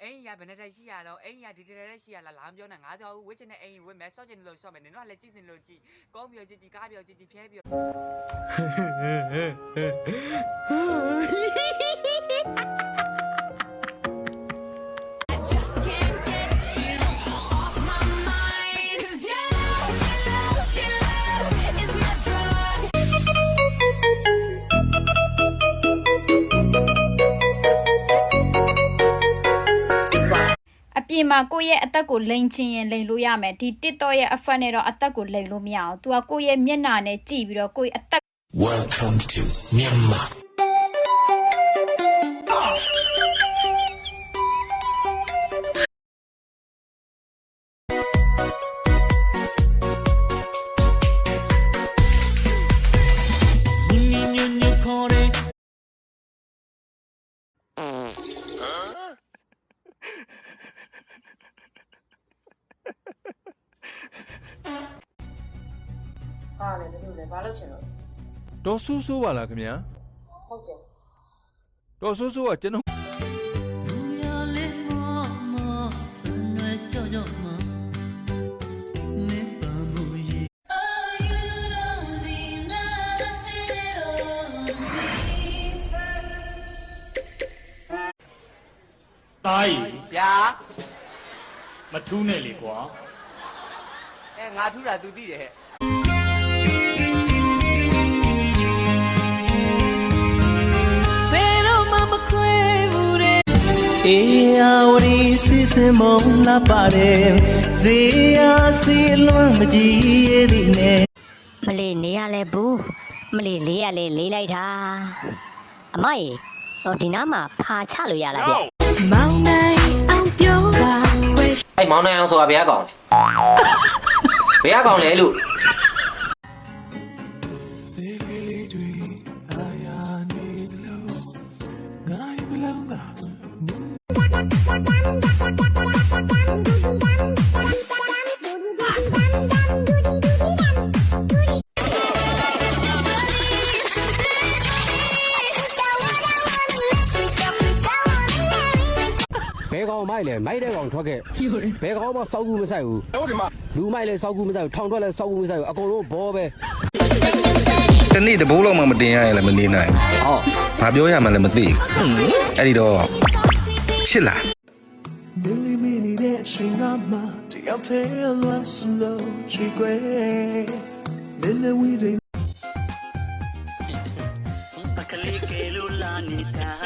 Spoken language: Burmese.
အိမ်ရဘယ်နဲ့တည်းရှိရတော့အိမ်ရဒီတည်းတည်းရှိရလားလာမပြောနဲ့ငါကြောက်ဝစ်ချင်တဲ့အိမ်ဝစ်မယ်စော့ချင်တယ်လို့စော့မယ်နင်တို့ကလည်းကြည့်တင်လို့ကြည့်ကောင်းပြောကြည့်ကြည့်ကားပြောကြည့်ကြည့်ဖျဲပြောပြင်မှာကိုယ့်ရဲ့အသက်ကိုလိန်ချင်ရင်လိန်လို့ရမယ်ဒီ TikTok ရဲ့အဖက်နဲ့တော့အသက်ကိုလိန်လို့မရအောင် तू ကကိုယ့်ရဲ့မျက်နှာနဲ့ကြည့်ပြီးတော့ကိုယ့်ရဲ့အသက် Welcome to Myanmar ဟာလေဘယ်လိုလဲဘာလုပ်ချင်လို့ တော်ဆူဆူပါလားခင်ဗျာ ဟုတ်တယ် တော်ဆူဆူကကျွန်တော်သားကြီး ဗျာ မထူးနဲ့လေကွာ ငါထူတာ तू သိတယ်ဟဲ့အေယာဝရီစီစမုံလာပါတယ်ဇေယစီလွန်မကြည့်ရသည်နဲ့ မလေးနေရလဲဘူးမလေးလေးရလဲလေးလိုက်တာအမရေဟိုဒီနားမှာဖာချလို့ရလားဗျမောင်နိုင်အောင်ပြောပါဝဲ အဲ့မောင်နိုင်အောင်ဆိုတာဘယ်ကောင်လဲဘယ်ကောင်လဲလို့ဘယ်ကောင်မိုက်လဲမိုက်တဲ့ကောင်ထွက်ခဲ့ဘယ်ကောင်မှစောက်ကူမဆိုင်ဘူးလူမိုက်လဲစောက်ကူမဆိုင်ဘူးထောင်ထွက်လဲစောက်ကူမဆိုင်ဘူးအကုန်လုံးဘောပဲ တနေ့တဘိုးလောက်မှမတင်ရရင်လည်းမနေနိုင်ဟောဘာပြောရမှလည်းမသိအဲ့ဒီတော့ချစ်လား မီလီမီတဲ့ချိန်ကမှတယောက်တည်းလွမ်းစလို့ချီခွေမင်းနဲ့ဝီးတဲ့ပကလေးကလေးလာနေတာ